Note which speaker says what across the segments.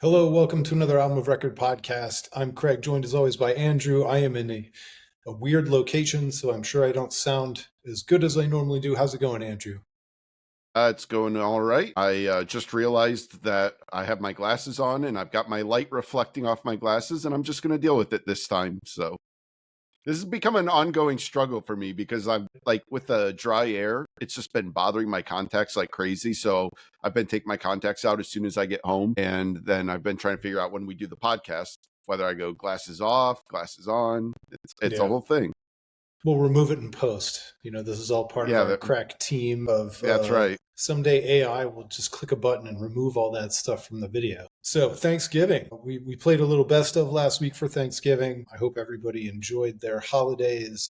Speaker 1: Hello, welcome to another Album of Record podcast. I'm Craig, joined as always by Andrew. I am in a weird location, so I'm sure I don't sound as good as I normally do. How's it going, Andrew?
Speaker 2: It's going all right. I just realized that I have my glasses on and I've got my light reflecting off my glasses, and I'm just going to deal with it this time. So this has become an ongoing struggle for me because I'm like with the dry air, it's just been bothering my contacts like crazy. So I've been taking my contacts out as soon as I get home. And then I've been trying to figure out when we do the podcast, whether I go glasses off, glasses on. It's a
Speaker 1: Yeah,
Speaker 2: whole thing.
Speaker 1: we'll remove it in post. This is all part of
Speaker 2: Yeah,
Speaker 1: our crack team of
Speaker 2: that's right.
Speaker 1: someday AI will just click a button and remove all that stuff from the video. So, Thanksgiving. We played a little best of last week for Thanksgiving. I hope everybody enjoyed their holidays.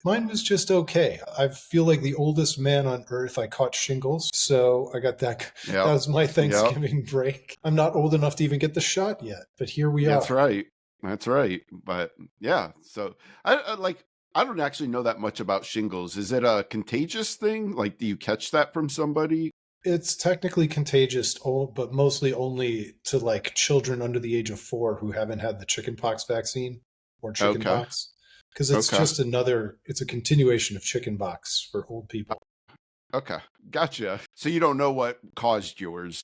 Speaker 1: Mine was just okay. I feel like the oldest man on earth. I caught shingles, so I got that. That
Speaker 2: Yep.
Speaker 1: was my
Speaker 2: Yep.
Speaker 1: Thanksgiving break. I'm not old enough to even get the shot yet, but here we
Speaker 2: That's
Speaker 1: are.
Speaker 2: right. That's right. But yeah, so I don't actually know that much about shingles. Is it a contagious thing? Like, do you catch that from somebody?
Speaker 1: It's technically contagious, but mostly only to like children under the age of 4 who haven't had the chickenpox vaccine or
Speaker 2: Okay.
Speaker 1: chickenpox, because it's
Speaker 2: Okay.
Speaker 1: just another. It's a continuation of chickenpox for old people.
Speaker 2: Okay. Gotcha. So you don't know what caused yours.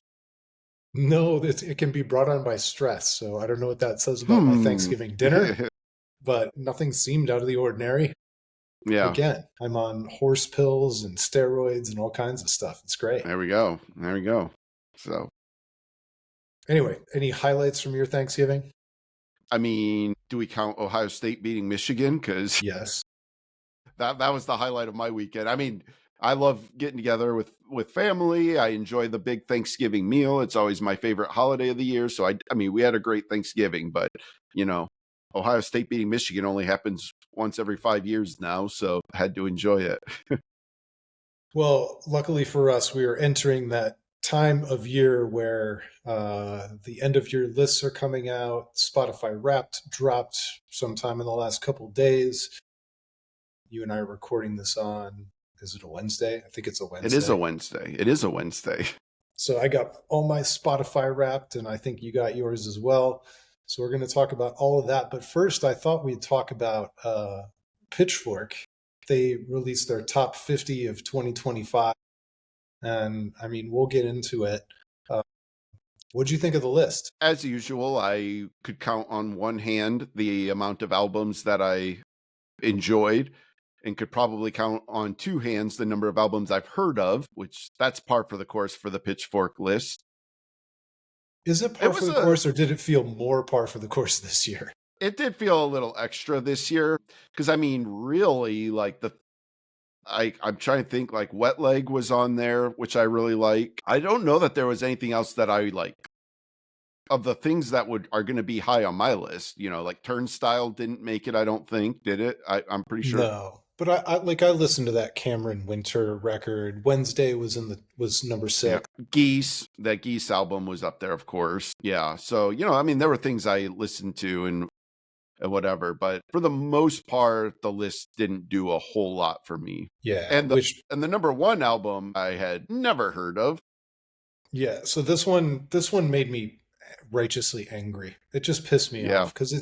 Speaker 1: No, it can be brought on by stress. So I don't know what that says about my
Speaker 2: Hmm.
Speaker 1: Thanksgiving dinner, but nothing seemed out of the ordinary.
Speaker 2: Yeah.
Speaker 1: Again, I'm on horse pills and steroids and all kinds of stuff. It's great.
Speaker 2: There we go. There we go. So,
Speaker 1: Anyway, any highlights from your Thanksgiving?
Speaker 2: I mean, do we count Ohio State beating Michigan? Because
Speaker 1: Yes.
Speaker 2: that was the highlight of my weekend. I mean, I love getting together with family. I enjoy the big Thanksgiving meal. It's always my favorite holiday of the year. So I mean, we had a great Thanksgiving, but you know, Ohio State beating Michigan only happens once every 5 years now, so I had to enjoy it.
Speaker 1: Well, luckily for us, we are entering that time of year where the end of year lists are coming out. Spotify Wrapped dropped sometime in the last couple of days. You and I are recording this on, is it a Wednesday? I think it's a
Speaker 2: It is a
Speaker 1: Wednesday.
Speaker 2: Wednesday. It is a Wednesday.
Speaker 1: So I got all my Spotify Wrapped, and I think you got yours as well. So we're going to talk about all of that. But first, I thought we'd talk about Pitchfork. They released their top 50 of 2025. And I mean, we'll get into it. Uh, what'd you think of the list?
Speaker 2: As usual, I could count on one hand the amount of albums that I enjoyed and could probably count on two hands the number of albums I've heard of, which that's par for the course for the Pitchfork list.
Speaker 1: Is it
Speaker 2: It
Speaker 1: par for
Speaker 2: was
Speaker 1: the
Speaker 2: a
Speaker 1: course, or did it feel more par for the course this year?
Speaker 2: it did feel a little extra this year because I mean, really, like I'm trying to think, like Wet Leg was on there, which I really like. I don't know that there was anything else that I like of the things that would are going to be high on my list. You know, like Turnstile didn't make it. I don't think did it. I'm pretty sure.
Speaker 1: No, but I listened to that Cameron Winter record. Wednesday was number
Speaker 2: Yeah,
Speaker 1: 6.
Speaker 2: Geese. That Geese album was up there, of course. Yeah, so you know, I mean, there were things I listened to and whatever, but for the most part, the list didn't do a whole lot for me.
Speaker 1: Yeah,
Speaker 2: And the
Speaker 1: which
Speaker 2: and the number one album I had never heard of.
Speaker 1: yeah. So this one made me righteously angry. It just pissed me
Speaker 2: Yeah.
Speaker 1: off because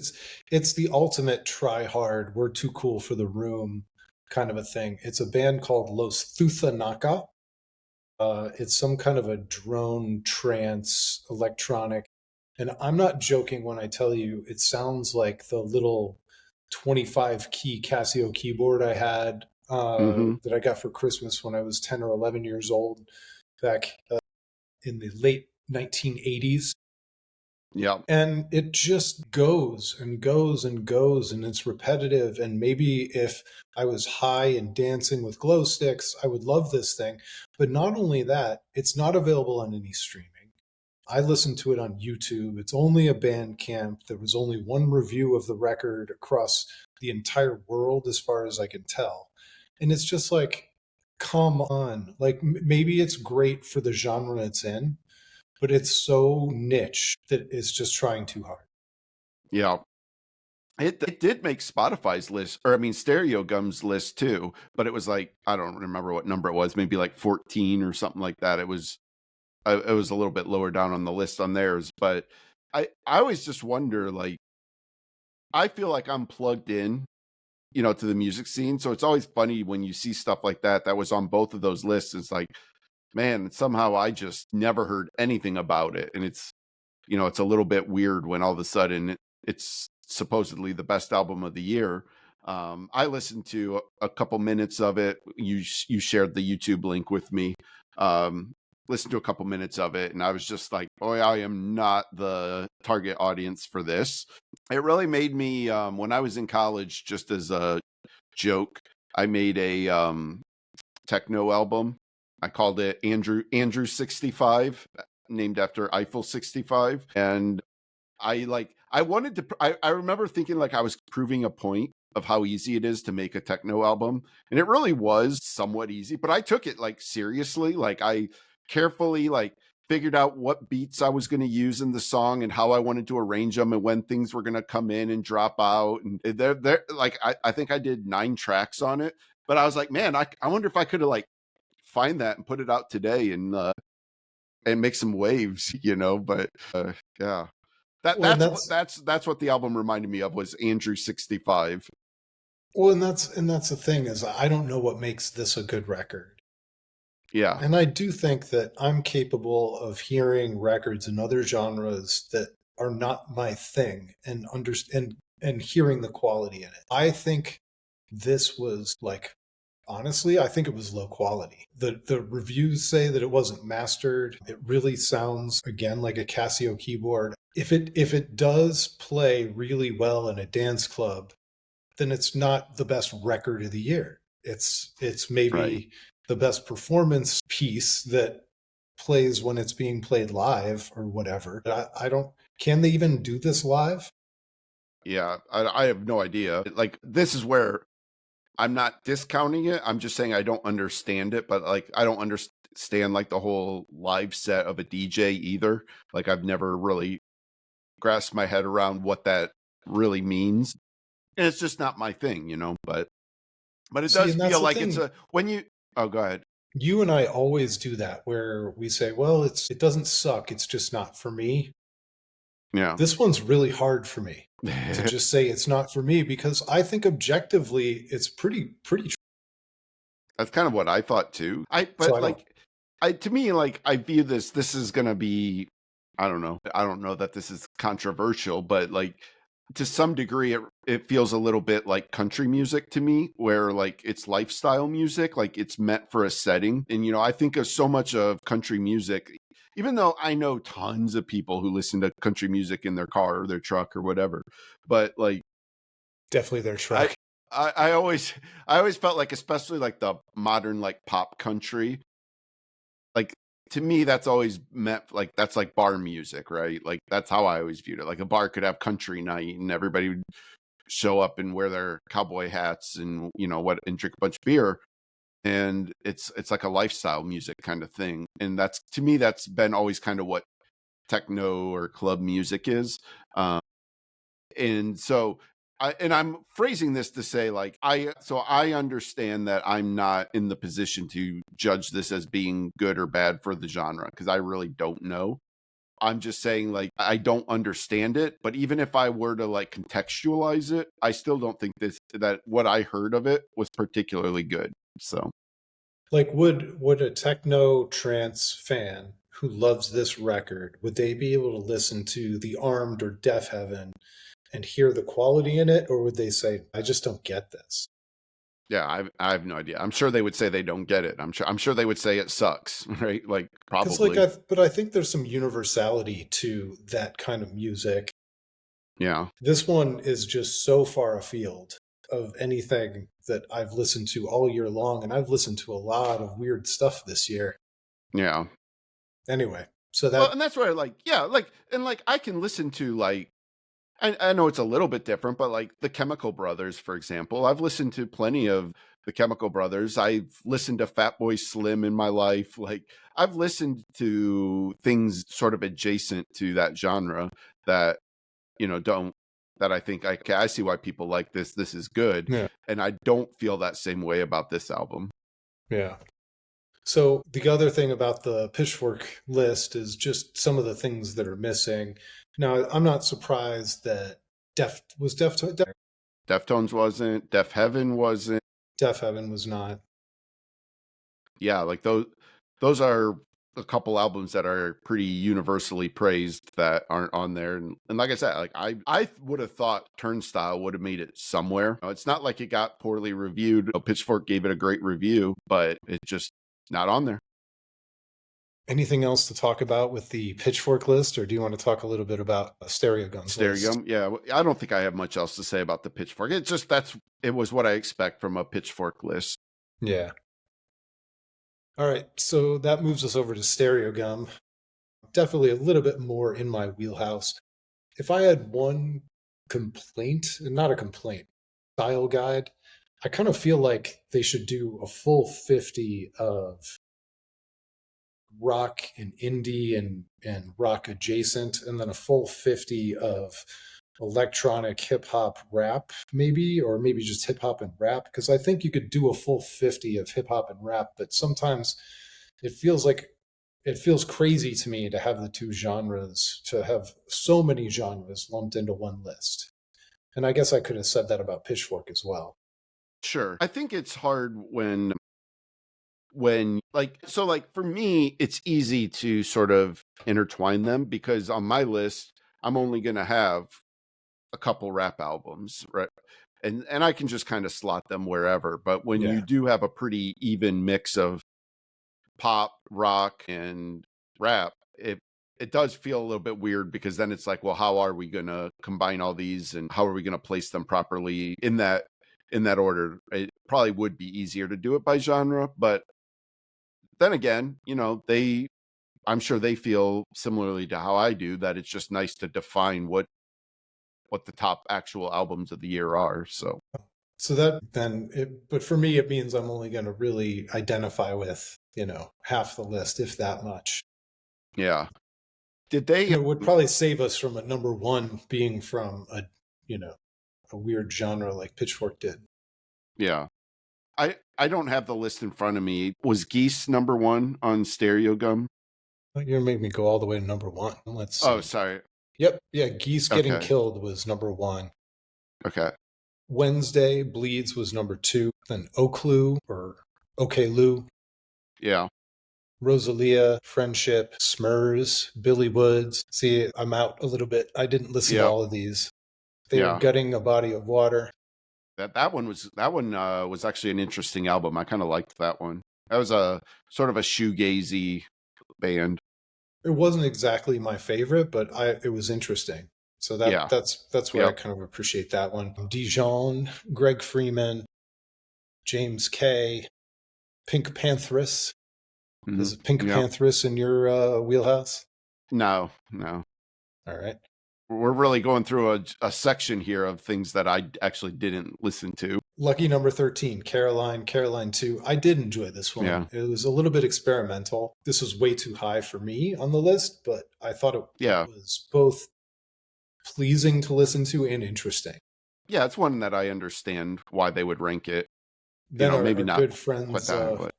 Speaker 1: it's the ultimate try hard. We're too cool for the room kind of a thing. It's a band called Los Thuthanaka. It's some kind of a drone trance electronic. And I'm not joking when I tell you it sounds like the little 25 key Casio keyboard I had
Speaker 2: Mm-hmm.
Speaker 1: that I got for Christmas when I was 10 or 11 years old back in the late 1980s.
Speaker 2: Yeah.
Speaker 1: And it just goes and goes and goes, and it's repetitive. And maybe if I was high and dancing with glow sticks, I would love this thing. But not only that, it's not available on any streaming. I listened to it on YouTube. It's only a Bandcamp. There was only one review of the record across the entire world, as far as I can tell. And it's just like, come on. Like, maybe it's great for the genre it's in, but it's so niche that it's just trying too hard.
Speaker 2: Yeah. It did make Spotify's list, or I mean Stereogum's list too, but it was like I don't remember what number it was, maybe like 14 or something like that. It was it was a little bit lower down on the list on theirs. But I always just wonder, like, I feel like I'm plugged in, to the music scene. So it's always funny when you see stuff like that was on both of those lists. It's like, man, somehow I just never heard anything about it. And it's a little bit weird when all of a sudden it's supposedly the best album of the year. I listened to a couple minutes of it. You shared the YouTube link with me. Listened to a couple minutes of it, and I was just like, boy, I am not the target audience for this. It really made me, when I was in college, just as a joke, I made a techno album. I called it Andrew 65, named after Eiffel 65. And I wanted to, I remember thinking like I was proving a point of how easy it is to make a techno album. And it really was somewhat easy, but I took it like seriously. Like I carefully like figured out what beats I was going to use in the song and how I wanted to arrange them and when things were going to come in and drop out. And they're like, I think I did 9 tracks on it, but I was like, man, I wonder if I could have like find that and put it out today and make some waves, but yeah.
Speaker 1: Well, and
Speaker 2: That's what the album reminded me of, was Andrew 65.
Speaker 1: and that's the thing is I don't know what makes this a good record.
Speaker 2: Yeah.
Speaker 1: And I do think that I'm capable of hearing records in other genres that are not my thing and understand and hearing the quality in it. I think this was like honestly, I think it was low quality. The reviews say that it wasn't mastered. It really sounds again like a Casio keyboard. If it does play really well in a dance club, then it's not the best record of the year. It's
Speaker 2: Right.
Speaker 1: maybe the best performance piece that plays when it's being played live or whatever. I don't. Can they even do this live?
Speaker 2: Yeah. I have no idea. Like, this is where I'm not discounting it. I'm just saying I don't understand it, but like, I don't understand like the whole live set of a DJ either. Like, I've never really grasped my head around what that really means. And it's just not my thing, but it
Speaker 1: See,
Speaker 2: does
Speaker 1: and that's
Speaker 2: feel
Speaker 1: the
Speaker 2: like it's
Speaker 1: thing.
Speaker 2: oh, go ahead.
Speaker 1: You and I always do that, where we say, "Well, it doesn't suck. It's just not for me."
Speaker 2: Yeah.
Speaker 1: This one's really hard for me to just say it's not for me because I think objectively it's pretty.
Speaker 2: That's kind of what I thought too.
Speaker 1: So
Speaker 2: But
Speaker 1: I don't.
Speaker 2: like, to me, like, I view this is going to be, I don't know. I don't know that this is controversial, but like, to some degree, it feels a little bit like country music to me, where like it's lifestyle music, like it's meant for a setting. And, I think of so much of country music, even though I know tons of people who listen to country music in their car or their truck or whatever, but like,
Speaker 1: Definitely their
Speaker 2: I
Speaker 1: truck.
Speaker 2: I always felt like, especially like the modern like pop country, like, to me that's always meant like that's like bar music, right? Like, that's how I always viewed it. Like, a bar could have country night and everybody would show up and wear their cowboy hats and and drink a bunch of beer, and it's like a lifestyle music kind of thing. And that's, to me, that's been always kind of what techno or club music is. Um, and so I'm phrasing this to say, like, I understand that I'm not in the position to judge this as being good or bad for the genre, because I really don't know. I'm just saying, like, I don't understand it, but even if I were to like contextualize it, I still don't think that what I heard of it was particularly good. So
Speaker 1: Like, would a techno trance fan who loves this record would they be able to listen to the Armed or Deaf Heaven and hear the quality in it, or would they say, "I just don't get this"?
Speaker 2: yeah, I have no idea. I'm sure they would say they don't get it. I'm sure they would say it sucks, right? Like,
Speaker 1: Because like
Speaker 2: probably.
Speaker 1: but I think there's some universality to that kind of music.
Speaker 2: Yeah.
Speaker 1: This one is just so far afield of anything that I've listened to all year long, and I've listened to a lot of weird stuff this year.
Speaker 2: Yeah.
Speaker 1: Anyway, so
Speaker 2: Well,
Speaker 1: that
Speaker 2: and that's where, like, yeah, like, and like, I can listen to, like, I know it's a little bit different, but like the Chemical Brothers, for example, I've listened to plenty of the Chemical Brothers. I've listened to Fatboy Slim in my life. Like, I've listened to things sort of adjacent to that genre that, don't, that I think I see why people like this. This is good.
Speaker 1: yeah
Speaker 2: And I don't feel that same way about this album.
Speaker 1: yeah. So the other thing about the Pitchfork list is just some of the things that are missing. Now, I'm not surprised that
Speaker 2: Deftones wasn't, Def Heaven wasn't.
Speaker 1: Def Heaven was not.
Speaker 2: Yeah, like those are a couple albums that are pretty universally praised that aren't on there. And like I said, like I would have thought Turnstile would have made it somewhere. It's not like it got poorly reviewed. Pitchfork gave it a great review, but it's just not on there.
Speaker 1: Anything else to talk about with the Pitchfork list, or do you want to talk a little bit about Stereogum's list?
Speaker 2: Stereogum, yeah. I don't think I have much else to say about the Pitchfork. It's just it was what I expect from a Pitchfork list.
Speaker 1: Yeah. All right, so that moves us over to Stereogum. Definitely a little bit more in my wheelhouse. If I had one complaint, and not a complaint, style guide, I kind of feel like they should do a full 50 of rock and indie and rock adjacent, and then a full 50 of electronic hip hop rap, maybe, or maybe just hip hop and rap. Because I think you could do a full 50 of hip hop and rap, but sometimes it feels like it feels crazy to me to have the two genres, to have so many genres lumped into one list. And I guess I could have said that about Pitchfork as well.
Speaker 2: Sure. I think it's hard when like for me it's easy to sort of intertwine them because on my list I'm only going to have a couple rap albums, right? And I can just kind of slot them wherever, but when you
Speaker 1: Yeah.
Speaker 2: do have a pretty even mix of pop, rock and rap, it does feel a little bit weird because then it's like, well, how are we going to combine all these and how are we going to place them properly in that order? It probably would be easier to do it by genre, but then again, I'm sure they feel similarly to how I do that it's just nice to define what the top actual albums of the year are.
Speaker 1: So that then, but for me, it means I'm only going to really identify with, half the list, if that much.
Speaker 2: Yeah. Did
Speaker 1: And
Speaker 2: they
Speaker 1: it would probably save us from a number one being from you know, a weird genre like Pitchfork did.
Speaker 2: yeah. I don't have the list in front of me. Was Geese number 1 on Stereogum?
Speaker 1: You're going to make me go all the way to number one. Let's
Speaker 2: Oh,
Speaker 1: see.
Speaker 2: sorry.
Speaker 1: Yep. Yeah. Geese Getting
Speaker 2: Okay.
Speaker 1: Killed was number one.
Speaker 2: Okay.
Speaker 1: Wednesday Bleeds was number two. Then Oklu or Okay Lou,
Speaker 2: Yeah.
Speaker 1: Rosalia, Friendship, Smurs, Billy Woods. See, I'm out a little bit. I didn't listen to
Speaker 2: Yeah.
Speaker 1: all of these. They Are
Speaker 2: Yeah.
Speaker 1: Gutting a Body of Water.
Speaker 2: That one was actually an interesting album. I kind of liked that one. That was a sort of a shoegazy band.
Speaker 1: It wasn't exactly my favorite, but it was interesting. So
Speaker 2: Yeah.
Speaker 1: that's where I
Speaker 2: Yep.
Speaker 1: kind of appreciate that one. Dijon, Greg Freeman, James Kay, Pink Panthers.
Speaker 2: Mhm.
Speaker 1: Is it Pink
Speaker 2: Yep.
Speaker 1: Panthers in your wheelhouse?
Speaker 2: No.
Speaker 1: All right.
Speaker 2: We're really going through a section here of things that I actually didn't listen to.
Speaker 1: Lucky number 13, Caroline, Caroline 2. I did enjoy this one.
Speaker 2: Yeah.
Speaker 1: It was a little bit experimental. This was way too high for me on the list, but I thought it
Speaker 2: Yeah.
Speaker 1: was both pleasing to listen to and interesting.
Speaker 2: Yeah, it's one that I understand why they would rank it.
Speaker 1: Then
Speaker 2: Maybe
Speaker 1: our
Speaker 2: not
Speaker 1: good
Speaker 2: quite
Speaker 1: friends,
Speaker 2: that high,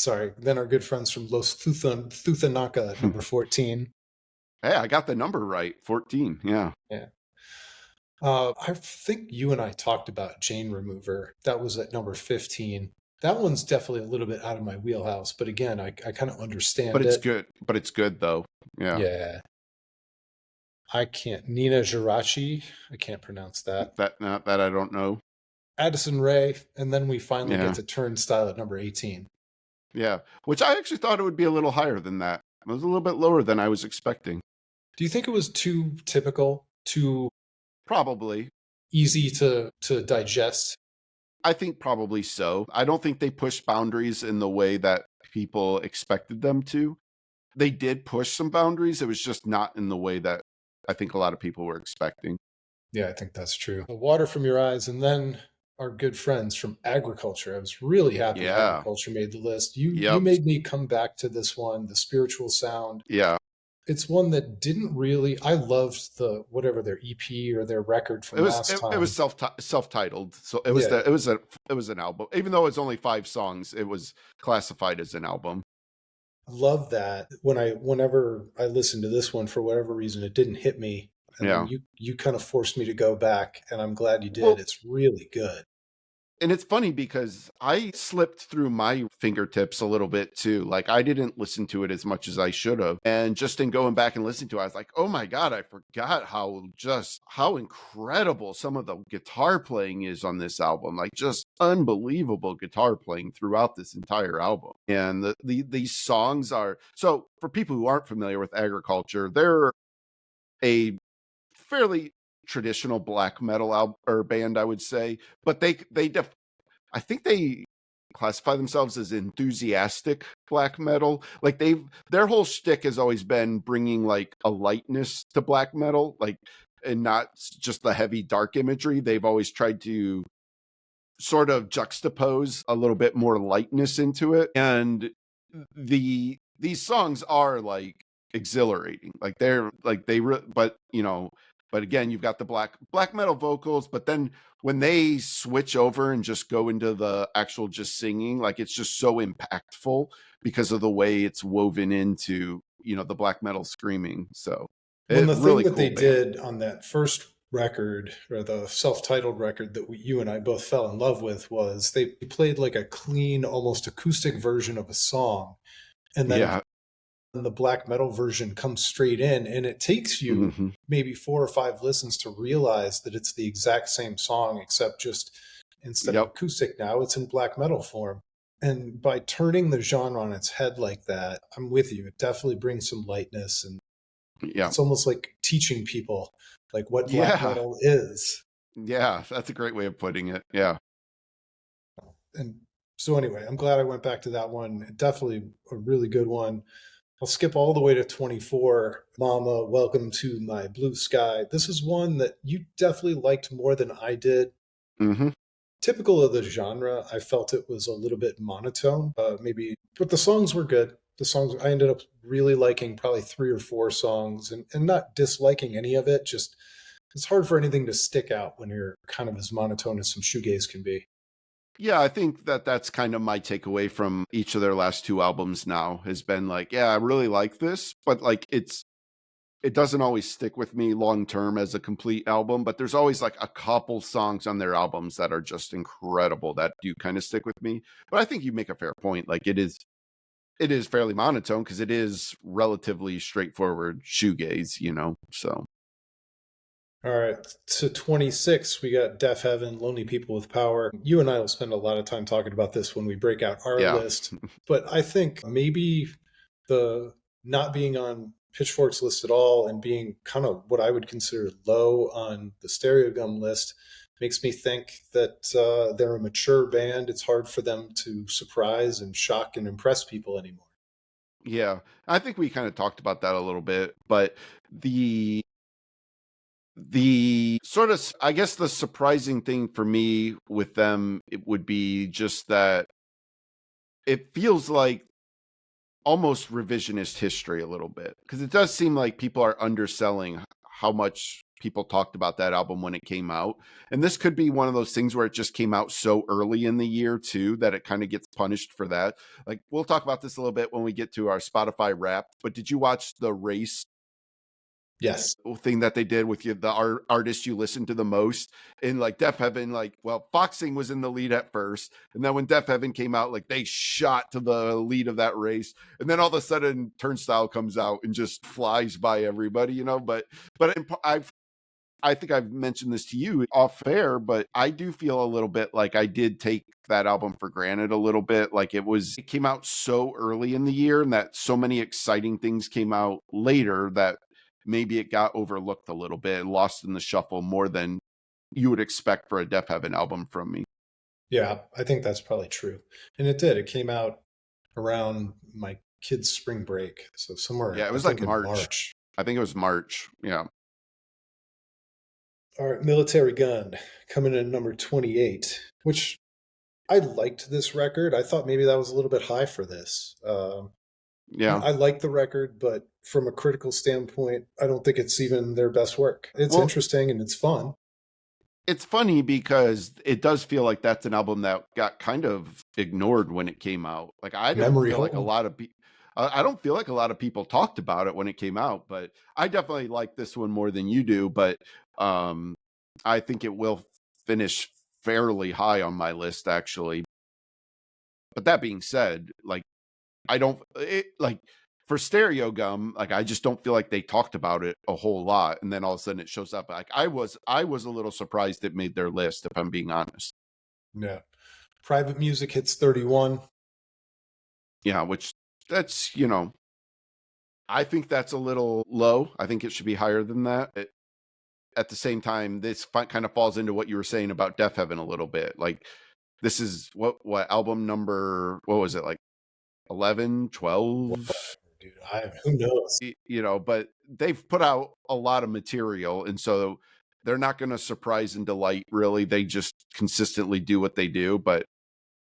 Speaker 2: but
Speaker 1: then our good friends from Los Thuthanaka at number 14.
Speaker 2: hey, I got the number right. 14. Yeah.
Speaker 1: Yeah. I think you and I talked about Jane Remover. That was at number 15. That one's definitely a little bit out of my wheelhouse, but again, I kind of understand
Speaker 2: But it's
Speaker 1: it.
Speaker 2: good. But it's good though. Yeah.
Speaker 1: Yeah. I can't. Nina Girachi. I can't pronounce that.
Speaker 2: That I don't know.
Speaker 1: Addison Rae. And then we finally
Speaker 2: Yeah.
Speaker 1: get to Turnstile at number 18.
Speaker 2: Yeah. Which I actually thought it would be a little higher than that. It was a little bit lower than I was expecting.
Speaker 1: Do you think it was too typical, too
Speaker 2: Probably.
Speaker 1: easy to digest?
Speaker 2: I think probably so. I don't think they pushed boundaries in the way that people expected them to. They did push some boundaries. It was just not in the way that I think a lot of people were expecting.
Speaker 1: Yeah, I think that's true. The Water from Your Eyes, and then our good friends from Agriculture. I was really happy
Speaker 2: Yeah.
Speaker 1: Agriculture made the list. You
Speaker 2: Yep.
Speaker 1: made me come back to this one, The Spiritual Sound.
Speaker 2: Yeah.
Speaker 1: It's one that didn't really. I loved the whatever their EP or their record from last time.
Speaker 2: It was self-titled, so it was
Speaker 1: Yeah.
Speaker 2: it was an album. Even though it's only 5 songs, it was classified as an album.
Speaker 1: love that. Whenever I listened to this one, for whatever reason, it didn't hit me. And then
Speaker 2: Yeah.
Speaker 1: you kind of forced me to go back, and I'm glad you did.
Speaker 2: Well,
Speaker 1: It's really good.
Speaker 2: and it's funny because I slipped through my fingertips a little bit too. Like I didn't listen to it as much as I should have. And just in going back and listening to it, I was like, oh my God, I forgot how incredible some of the guitar playing is on this album. Like just unbelievable guitar playing throughout this entire album. And these songs are, so for people who aren't familiar with Agriculture, they're a fairly traditional black metal or band, I would say, but I think they classify themselves as enthusiastic black metal. Like their whole shtick has always been bringing like a lightness to black metal, like, and not just the heavy dark imagery. They've always tried to sort of juxtapose a little bit more lightness into it. And these songs are like exhilarating. Like they're like but but again, you've got the black metal vocals, but then when they switch over and just go into the actual just singing, like it's just so impactful because of the way it's woven into, the black metal screaming. So
Speaker 1: When the thing
Speaker 2: really
Speaker 1: that they
Speaker 2: cool band.
Speaker 1: did on that first record, or the self-titled record that you and I both fell in love with, was they played like a clean, almost acoustic version of a song, and then
Speaker 2: Yeah.
Speaker 1: the black metal version comes straight in, and it takes you
Speaker 2: Hmm.
Speaker 1: maybe 4 or 5 listens to realize that it's the exact same song, except just instead of
Speaker 2: Yep.
Speaker 1: acoustic now, it's in black metal form. And by turning the genre on its head like that, I'm with you. It definitely brings some lightness, and
Speaker 2: Yeah.
Speaker 1: it's almost like teaching people like what black
Speaker 2: Yeah.
Speaker 1: metal is.
Speaker 2: Yeah. That's a great way of putting it. Yeah.
Speaker 1: And so anyway, I'm glad I went back to that one. Definitely a really good one. I'll skip all the way to 24. Mama, Welcome to My Blue Sky. This is one that you definitely liked more than I did.
Speaker 2: Hmm.
Speaker 1: Typical of the genre, I felt it was a little bit monotone, maybe, but the songs were good. The songs, I ended up really liking probably 3 or 4 songs, and not disliking any of it. Just it's hard for anything to stick out when you're kind of as monotone as some shoegaze can be.
Speaker 2: Yeah, I think that's kind of my takeaway from each of their last two albums now has been like, yeah, I really like this, but like it doesn't always stick with me long term as a complete album, but there's always like a couple songs on their albums that are just incredible that do kind of stick with me. But I think you make a fair point. Like it is fairly monotone because it is relatively straightforward shoegaze. So
Speaker 1: All right, to 26, we got Deaf Heaven, Lonely People with Power. You and I will spend a lot of time talking about this when we break out our
Speaker 2: yeah.
Speaker 1: list, but I think maybe the not being on Pitchfork's list at all and being kind of what I would consider low on the Stereogum list makes me think that they're a mature band. It's hard for them to surprise and shock and impress people anymore.
Speaker 2: Yeah. I think we kind of talked about that a little bit, but the sort of, I guess, the surprising thing for me with them, it would be just that it feels like almost revisionist history a little bit, because it does seem like people are underselling how much people talked about that album when it came out. And this could be one of those things where it just came out so early in the year too that it kind of gets punished for that. Like we'll talk about this a little bit when we get to our Spotify Wrapped, but did you watch the race
Speaker 1: Yes.
Speaker 2: thing that they did with the artist you listen to the most? In like Def Heaven, like, well, Foxing was in the lead at first, and then when Def Heaven came out, like they shot to the lead of that race, and then all of a sudden Turnstile comes out and just flies by everybody. But I think I've mentioned this to you off air, but I do feel a little bit like I did take that album for granted a little bit. Like it came out so early in the year and that so many exciting things came out later that maybe it got overlooked a little bit, lost in the shuffle more than you would expect for a Def Heaven album from me.
Speaker 1: Yeah, I think that's probably true. And it did. It came out around my kids' spring break. So
Speaker 2: Yeah,
Speaker 1: somewhere,
Speaker 2: it
Speaker 1: I
Speaker 2: was like
Speaker 1: think in
Speaker 2: March.
Speaker 1: March.
Speaker 2: I think it was March. Yeah.
Speaker 1: All right, Military Gun coming in at number 28, which I liked this record. I thought maybe that was a little bit high for this.
Speaker 2: Yeah.
Speaker 1: I like the record, but from a critical standpoint, I don't think it's even their best work. It's
Speaker 2: Well,
Speaker 1: interesting and it's fun.
Speaker 2: it's funny because it does feel like that's an album that got kind of ignored when it came out. Like I don't
Speaker 1: Memory
Speaker 2: feel like
Speaker 1: hole.
Speaker 2: I don't feel like a lot of people talked about it when it came out, but I definitely like this one more than you do. But um, I think it will finish fairly high on my list, actually. But that being said, like I don't like for Stereogum, like I just don't feel like they talked about it a whole lot, and then all of a sudden it shows up. Like I was a little surprised it made their list, if I'm being honest.
Speaker 1: Yeah. Private Music hits 31.
Speaker 2: Yeah, which that's I think that's a little low. I think it should be higher than that. At the same time, this kind of falls into what you were saying about Deaf Heaven a little bit. Like this is what album number, what was it, like 11, 12?
Speaker 1: Dude, who knows?
Speaker 2: But they've put out a lot of material, and so they're not going to surprise and delight really. They just consistently do what they do, but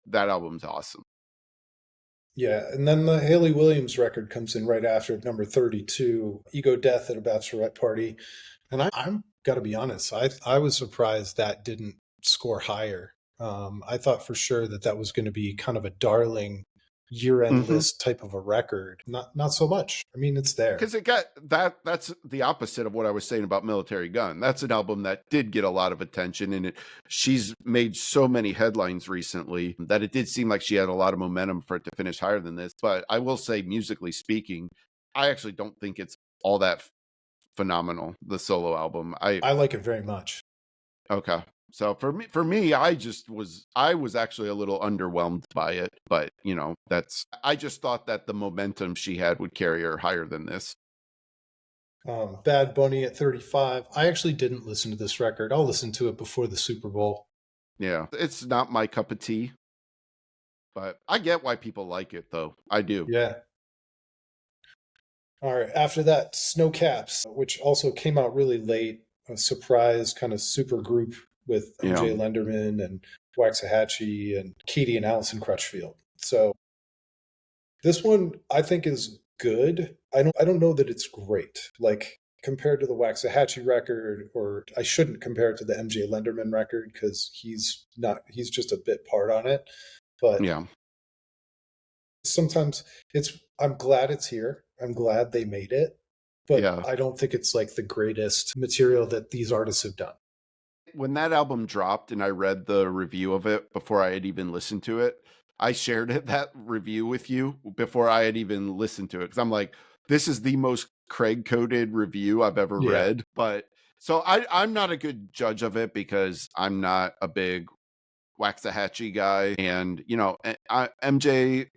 Speaker 2: that album's awesome.
Speaker 1: Yeah, and then the Haley Williams record comes in right after at number 32, Ego Death at a Bachelorette Party. And I'm got to be honest, I was surprised that didn't score higher. I thought for sure that was going to be kind of a darling year-end
Speaker 2: Mhm.
Speaker 1: list type of a record. Not so much. I mean, it's there.
Speaker 2: Because it got that's the opposite of what I was saying about Military Gun. That's an album that did get a lot of attention, and she's made so many headlines recently that it did seem like she had a lot of momentum for it to finish higher than this. But I will say, musically speaking, I actually don't think it's all that phenomenal, the solo album.
Speaker 1: I like it very much.
Speaker 2: Okay. So for me, I was actually a little underwhelmed by it, but I just thought that the momentum she had would carry her higher than this.
Speaker 1: Bad Bunny at 35. I actually didn't listen to this record. I'll listen to it before the Super Bowl.
Speaker 2: Yeah, it's not my cup of tea, but I get why people like it though. I do.
Speaker 1: Yeah. All right. After that, Snow Caps, which also came out really late, a surprise kind of super group with
Speaker 2: Yeah.
Speaker 1: MJ Lenderman and Waxahachie and Katie and Allison Crutchfield. So this one I think is good. I don't know that it's great. Like compared to the Waxahachie record, or I shouldn't compare it to the MJ Lenderman record because he's just a bit part on it. But
Speaker 2: Yeah.
Speaker 1: sometimes I'm glad it's here. I'm glad they made it, but
Speaker 2: Yeah.
Speaker 1: I don't think it's like the greatest material that these artists have done.
Speaker 2: When that album dropped and I read the review of it before I had even listened to it, I shared that review with you before I had even listened to it, because I'm like, this is the most Craig coded review I've ever
Speaker 1: Yeah.
Speaker 2: read. But so I'm not a good judge of it because I'm not a big Waxahachie guy, and MJ,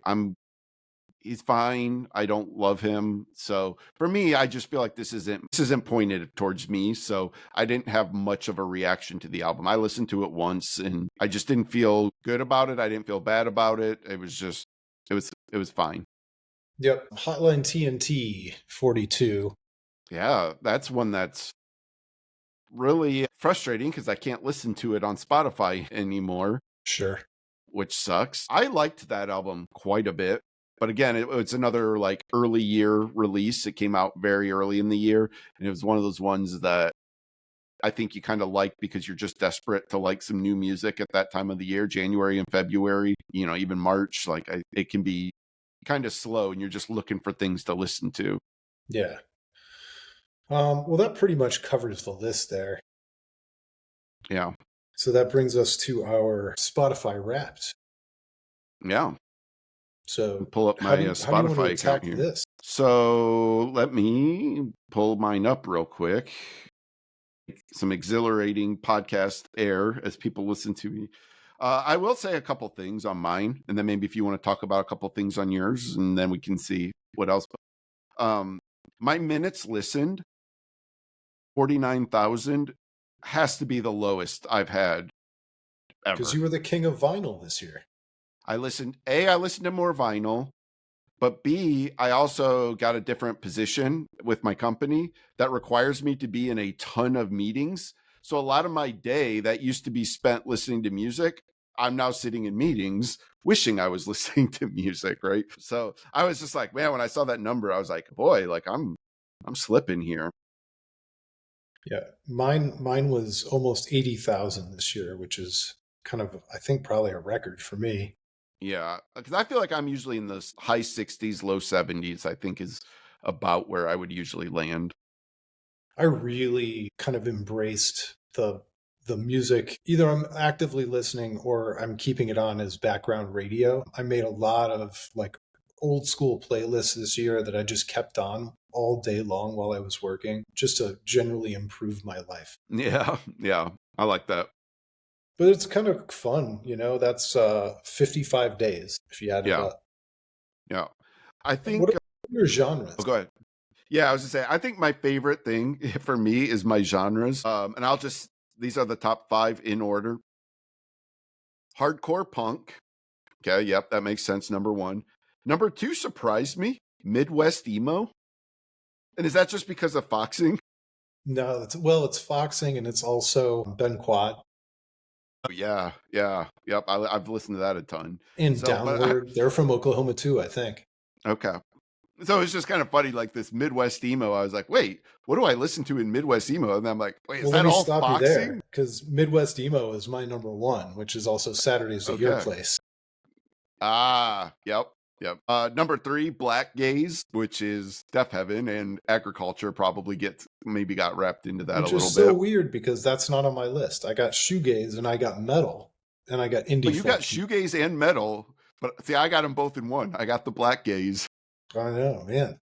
Speaker 2: he's fine. I don't love him. So for me, I just feel like this isn't pointed towards me. So I didn't have much of a reaction to the album. I listened to it once and I just didn't feel good about it. I didn't feel bad about it. It was fine.
Speaker 1: Yep. Hotline TNT 42.
Speaker 2: Yeah, that's one that's really frustrating because I can't listen to it on Spotify anymore,
Speaker 1: Sure.
Speaker 2: which sucks. I liked that album quite a bit. But again, it's another like early year release. It came out very early in the year, and it was one of those ones that I think you kind of like because you're just desperate to like some new music at that time of the year, January and February, even March. Like it can be kind of slow, and you're just looking for things to listen to.
Speaker 1: Yeah. Well, that pretty much covers the list there.
Speaker 2: Yeah,
Speaker 1: So that brings us to our Spotify Wrapped.
Speaker 2: yeah.
Speaker 1: So
Speaker 2: Pull up my
Speaker 1: how do you want to
Speaker 2: Spotify account
Speaker 1: attack
Speaker 2: here.
Speaker 1: this?
Speaker 2: So let me pull mine up real quick. Some exhilarating podcast air as people listen to me. I will say a couple things on mine, and then maybe if you want to talk about a couple things on yours, and then we can see what else. Um, my minutes listened, 49,000, has to be the lowest I've had
Speaker 1: Because
Speaker 2: ever.
Speaker 1: you were the king of vinyl this year.
Speaker 2: I listened to more vinyl. But B, I also got a different position with my company that requires me to be in a ton of meetings. So a lot of my day that used to be spent listening to music, I'm now sitting in meetings wishing I was listening to music, right? So I was just like, man, when I saw that number, I was like, boy, like I'm slipping here.
Speaker 1: Yeah. Mine was almost 80,000 this year, which is kind of I think probably a record for me.
Speaker 2: Yeah, because I feel like I'm usually in the high 60s, low 70s, I think is about where I would usually land.
Speaker 1: I really kind of embraced the music. Either I'm actively listening or I'm keeping it on as background radio. I made a lot of like old school playlists this year that I just kept on all day long while I was working, just to generally improve my life.
Speaker 2: Yeah, yeah, I like that.
Speaker 1: But it's kind of fun, you know. That's 55 days if you add it
Speaker 2: Yeah,
Speaker 1: up.
Speaker 2: yeah. I
Speaker 1: What
Speaker 2: think,
Speaker 1: are your genres?
Speaker 2: oh, go ahead. Yeah, I was gonna say, I think my favorite thing for me is my genres. And these are the top five in order. Hardcore punk. Okay, yep, that makes sense. Number one. Number two surprised me. Midwest emo. And is that just because of foxing?
Speaker 1: No, it's foxing and it's also Ben Quad
Speaker 2: Oh, yeah, yeah, yep. I've listened to that a ton.
Speaker 1: and
Speaker 2: So,
Speaker 1: Downward. They're from Oklahoma too, I think.
Speaker 2: okay. So it's just kind of funny, like this Midwest emo. I was like, wait, what do I listen to in Midwest emo? And I'm like, wait, is
Speaker 1: Well, let
Speaker 2: that
Speaker 1: me
Speaker 2: all
Speaker 1: stop you there
Speaker 2: foxing?
Speaker 1: because Midwest Emo is my number one, which is also Saturdays at your
Speaker 2: Okay.
Speaker 1: place.
Speaker 2: Ah, yep, yep. Number three, Black Gaze, which is Deaf Heaven, and Agriculture probably maybe got wrapped into that a
Speaker 1: Which is
Speaker 2: little
Speaker 1: so
Speaker 2: bit.
Speaker 1: weird because that's not on my list. I got shoegaze and I got metal and I got indie
Speaker 2: But you got
Speaker 1: folk.
Speaker 2: shoegaze and metal. But see, I got them both in one. I got the Black Gaze.
Speaker 1: I know, man.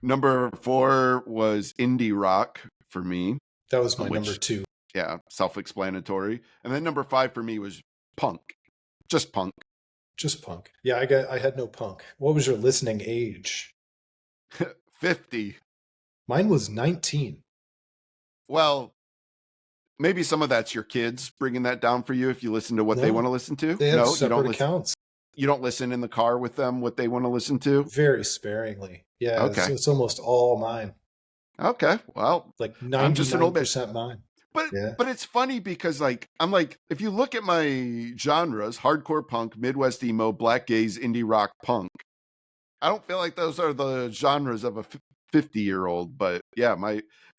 Speaker 2: Number four was indie rock for me,
Speaker 1: That was my number
Speaker 2: which,
Speaker 1: two.
Speaker 2: yeah, self-explanatory. And then number five for me was punk, just punk.
Speaker 1: Just punk. Yeah, I had no punk. What was your listening age?
Speaker 2: 50.
Speaker 1: Mine was 19.
Speaker 2: Well, maybe some of that's your kids bringing that down for you if you listen to what they want
Speaker 1: No,
Speaker 2: to listen to.
Speaker 1: they have
Speaker 2: No, you don't
Speaker 1: separate
Speaker 2: listen.
Speaker 1: accounts
Speaker 2: You don't listen in the car with them what they want to listen to.
Speaker 1: very sparingly. Yeah,
Speaker 2: Okay.
Speaker 1: it's almost all mine.
Speaker 2: Okay. Well,
Speaker 1: Like
Speaker 2: I'm just an old man.
Speaker 1: 99% mine.
Speaker 2: But
Speaker 1: Yeah.
Speaker 2: but it's funny because like I'm like if you look at my genres, hardcore punk, Midwest emo, black gaze, indie rock, punk. I don't feel like those are the genres of a 50-year-old, but yeah,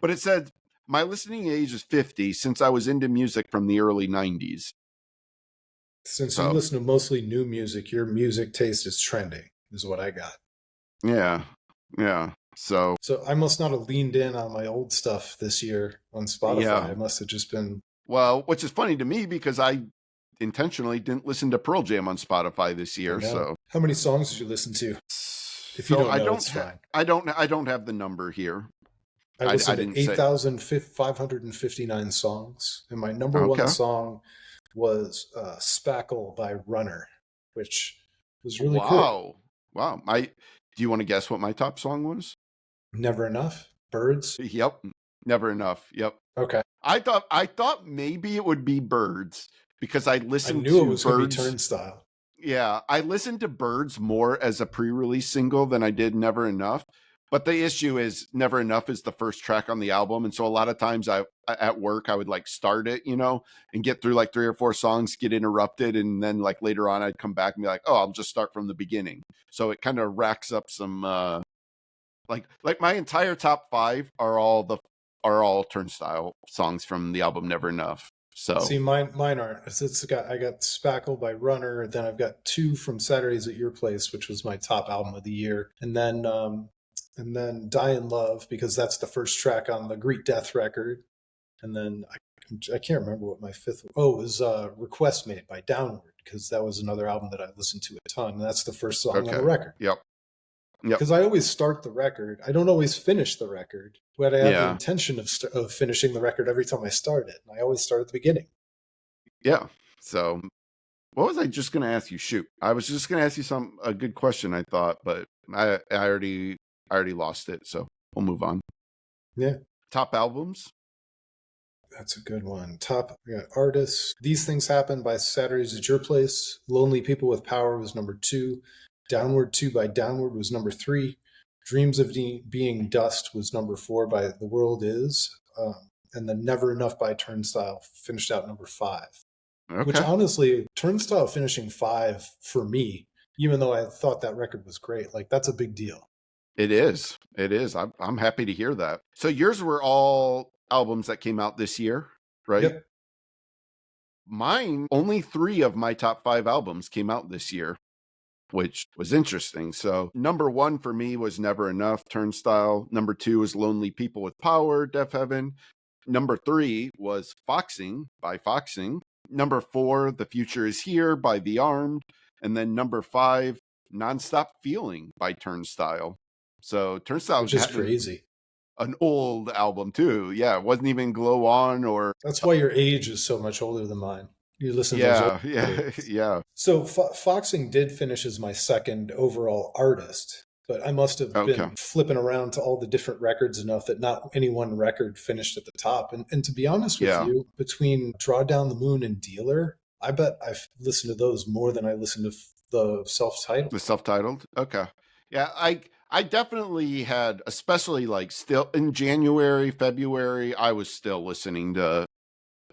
Speaker 2: but it said my listening age is 50 since I was into music from the early 90s.
Speaker 1: Since you
Speaker 2: So,
Speaker 1: listen to mostly new music, your music taste is trending, is what I got.
Speaker 2: yeah. Yeah. So,
Speaker 1: So I must not have leaned in on my old stuff this year on Spotify.
Speaker 2: yeah.
Speaker 1: I must have just been.
Speaker 2: Well, which is funny to me because I intentionally didn't listen to Pearl Jam on Spotify this
Speaker 1: I
Speaker 2: year.
Speaker 1: know.
Speaker 2: So,
Speaker 1: How many songs did you listen to? If you
Speaker 2: so
Speaker 1: don't know, it's fine.
Speaker 2: I don't have the number here.
Speaker 1: I
Speaker 2: I
Speaker 1: listened to
Speaker 2: didn't say.
Speaker 1: 8,559 songs, and my number one
Speaker 2: Okay.
Speaker 1: song was Spackle by Runner, which was really cool.
Speaker 2: Wow. Wow. Do you want to guess what my top song was?
Speaker 1: Never Enough? Birds?
Speaker 2: Yep. Never enough. Yep.
Speaker 1: Okay.
Speaker 2: I thought maybe it would be Birds because I
Speaker 1: I
Speaker 2: listened
Speaker 1: knew it
Speaker 2: to
Speaker 1: was going to be
Speaker 2: Birds.
Speaker 1: Turnstile.
Speaker 2: Yeah, I listened to Birds more as a pre-release single than I did Never Enough. But the issue is Never Enough is the first track on the album, and so a lot of times I at work I would like start it, and get through like three or four songs, get interrupted, and then like later on I'd come back and be like, "Oh, I'll just start from the beginning." So it kind of racks up some like my entire top 5 are all Turnstile songs from the album Never Enough. So,
Speaker 1: See, mine aren't. I got Spackle by Runner, then I've got two from Saturdays at Your Place, which was my top album of the year, and then Die in Love because that's the first track on the Greet Death record, and then I can't remember what my fifth. Oh, it was Request Made by Downward because that was another album that I listened to a ton, and that's the first song on the
Speaker 2: okay.
Speaker 1: record.
Speaker 2: Yep. Yep.
Speaker 1: Because I always start the record. I don't always finish the record, but I have the
Speaker 2: Yeah.
Speaker 1: intention of finishing the record every time I start it. And I always start at the beginning.
Speaker 2: Yeah. So, what was I just going to ask you? Shoot. I was just going to ask you a good question I thought, but I already lost it, so we'll move on.
Speaker 1: Yeah.
Speaker 2: Top albums?
Speaker 1: That's a good one. Top, we got artists. These Things Happen by Saturdays at Your Place. Lonely People with Power was number 2. Downward 2 by Downward was number 3. Dreams of Being Dust was number 4 by The World Is. And then Never Enough by Turnstile finished out number 5. Which
Speaker 2: Okay.
Speaker 1: honestly, Turnstile finishing 5 for me, even though I thought that record was great, like that's a big deal.
Speaker 2: It is. It is. I'm happy to hear that. So yours were all albums that came out this year, right?
Speaker 1: Yep.
Speaker 2: Mine, only 3 of my top 5 albums came out this year, which was interesting. So, number 1 for me was Never Enough, Turnstile. Number 2 was Lonely People with Power, Deaf Heaven. Number 3 was Foxing by Foxing. Number 4, The Future Is Here by The Armed. And then number 5, Nonstop Feeling by Turnstile. So Turnstile
Speaker 1: which is
Speaker 2: had
Speaker 1: crazy.
Speaker 2: an old album too. Yeah, it wasn't even Glow On or
Speaker 1: That's why your age is so much older than mine. You listen to those old
Speaker 2: yeah, yeah,
Speaker 1: records.
Speaker 2: yeah.
Speaker 1: So Foxing did finish as my second overall artist, but I must have
Speaker 2: Okay.
Speaker 1: been flipping around to all the different records enough that not any one record finished at the top. And to be honest with
Speaker 2: Yeah.
Speaker 1: you, between Draw Down the Moon and Dealer, I bet I've listened to those more than I listened to the self-titled.
Speaker 2: The self-titled. Okay. Yeah, I definitely had, especially like still in January, February, I was still listening to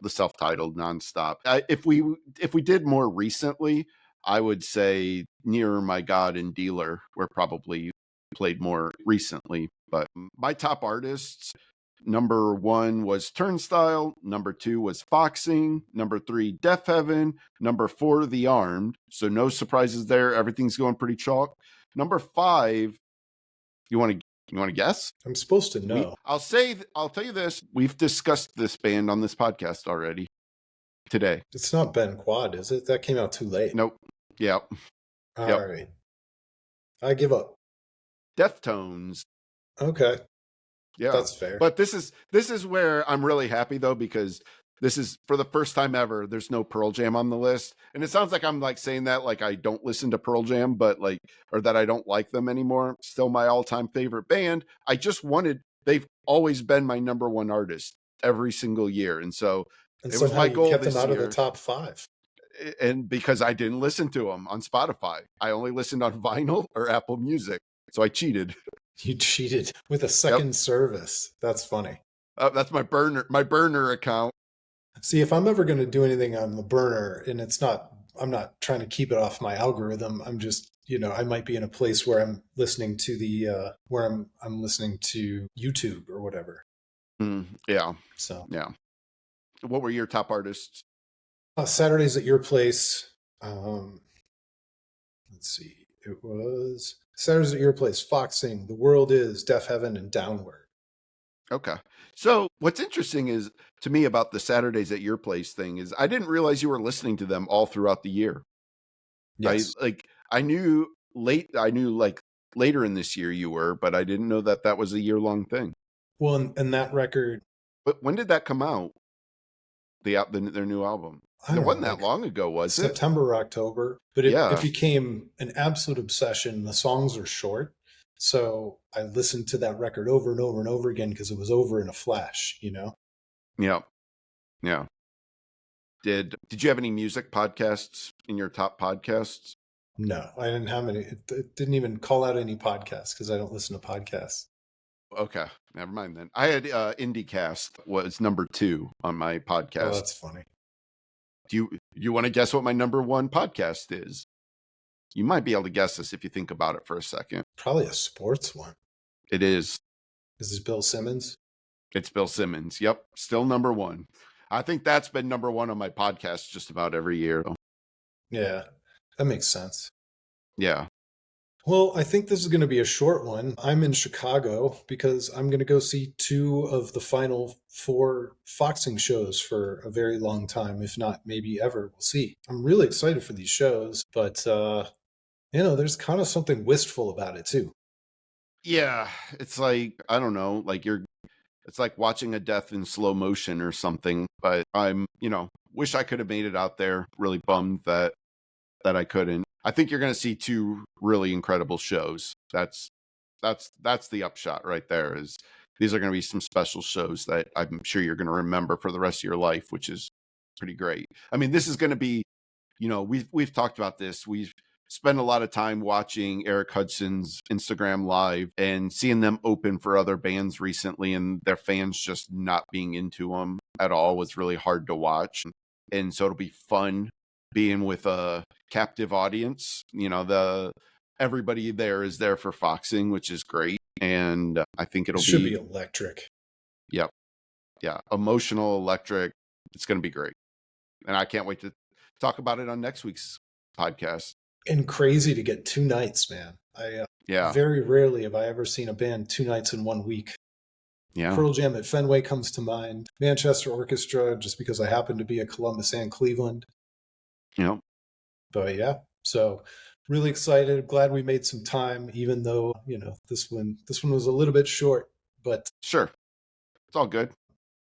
Speaker 2: the self-titled nonstop. If we did more recently, I would say Nearer My God and Dealer were probably played more recently. But my top artists, number 1 was Turnstile, number 2 was Foxing, number 3 Deaf Heaven, number 4 The Armed. So no surprises there. Everything's going pretty chalk. Number 5, you want to guess?
Speaker 1: I'm supposed to
Speaker 2: We
Speaker 1: know.
Speaker 2: I'll tell you this, we've discussed this band on this podcast already today.
Speaker 1: It's not Ben Quad, is it? That came out too late.
Speaker 2: Nope. Yep.
Speaker 1: All
Speaker 2: Yep.
Speaker 1: right. I give up.
Speaker 2: Deftones.
Speaker 1: Okay.
Speaker 2: Yeah.
Speaker 1: That's fair.
Speaker 2: But this is where I'm really happy though, because this is for the first time ever, there's no Pearl Jam on the list. And it sounds like I'm like saying that like I don't listen to Pearl Jam, but like, or that I don't like them anymore. Still my all-time favorite band. They've always been my number 1 artist every single year. And so
Speaker 1: And
Speaker 2: it was
Speaker 1: somehow
Speaker 2: my
Speaker 1: you
Speaker 2: goal
Speaker 1: kept them
Speaker 2: this
Speaker 1: out of the
Speaker 2: year.
Speaker 1: top 5.
Speaker 2: And because I didn't listen to them on Spotify, I only listened on vinyl or Apple Music. So I cheated.
Speaker 1: You cheated with a
Speaker 2: Yep.
Speaker 1: second service. That's funny.
Speaker 2: That's my burner account.
Speaker 1: See, if I'm ever going to do anything on the burner, and I'm not trying to keep it off my algorithm. I'm just, I might be in a place where I'm listening to where I'm listening to YouTube or whatever.
Speaker 2: Yeah.
Speaker 1: So,
Speaker 2: Yeah. What were your top artists?
Speaker 1: Saturdays at your place. Let's see. It was Saturdays at your place. Foxing, The World Is, Deaf Heaven, and Downward.
Speaker 2: Okay. So what's interesting is to me about the Saturdays at your place thing is I didn't realize you were listening to them all throughout the year.
Speaker 1: Yes.
Speaker 2: I knew like later in this year you were, but I didn't know that was a year-long thing.
Speaker 1: Well, and that record,
Speaker 2: But when did that come out? Their new album.
Speaker 1: I
Speaker 2: It
Speaker 1: don't know,
Speaker 2: wasn't that
Speaker 1: like
Speaker 2: long ago, was it?
Speaker 1: September or October, but it
Speaker 2: Yeah.
Speaker 1: became an absolute obsession. The songs are short. So I listened to that record over and over and over again because it was over in a flash,
Speaker 2: Yeah. Yeah. Did you have any music podcasts in your top podcasts?
Speaker 1: No, I didn't have any. It didn't even call out any podcasts because I don't listen to podcasts.
Speaker 2: Okay, never mind then. I had IndieCast was number 2 on my
Speaker 1: Oh,
Speaker 2: podcast.
Speaker 1: that's funny.
Speaker 2: Do you want to guess what my number 1 podcast is? You might be able to guess this if you think about it for a second.
Speaker 1: Probably a sports one.
Speaker 2: It is.
Speaker 1: Is this Bill Simmons?
Speaker 2: It's Bill Simmons. Yep, still number 1. I think that's been number 1 on my podcast just about every year.
Speaker 1: Yeah, that makes sense.
Speaker 2: Yeah.
Speaker 1: Well, I think this is going to be a short one. I'm in Chicago because I'm going to go see 2 of the final 4 Foxing shows for a very long time, if not maybe ever. We'll see. I'm really excited for these shows, but there's kind of something wistful about it too.
Speaker 2: Yeah, it's like, I don't know, like it's like watching a death in slow motion or something, but I'm, wish I could have made it out there. Really bummed that I couldn't. I think you're going to see 2 really incredible shows. That's the upshot right there. Is these are going to be some special shows that I'm sure you're going to remember for the rest of your life, which is pretty great. I mean, this is going to be, we've talked about this. We've spent a lot of time watching Eric Hudson's Instagram Live and seeing them open for other bands recently, and their fans just not being into them at all was really hard to watch. And so it'll be fun being with a captive audience. Everybody there is there for Foxing, which is great. And I think
Speaker 1: It should be electric.
Speaker 2: Yep. Yeah. Emotional, electric. It's going to be great. And I can't wait to talk about it on next week's podcast.
Speaker 1: And crazy to get 2 nights, man. I
Speaker 2: Yeah.
Speaker 1: very rarely have I ever seen a band 2 nights in 1 week.
Speaker 2: Yeah.
Speaker 1: Pearl Jam at Fenway comes to mind. Manchester Orchestra, just because I happen to be at Columbus and Cleveland.
Speaker 2: You know,
Speaker 1: But yeah, so really excited. Glad we made some time, even though this one was a little bit short. But
Speaker 2: sure. It's all good.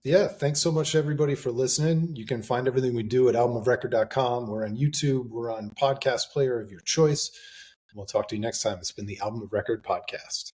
Speaker 1: yeah, thanks so much everybody for listening. You can find everything we do at albumofrecord.com. We're on YouTube. We're on podcast player of your choice. We'll talk to you next time. It's been the Album of Record podcast.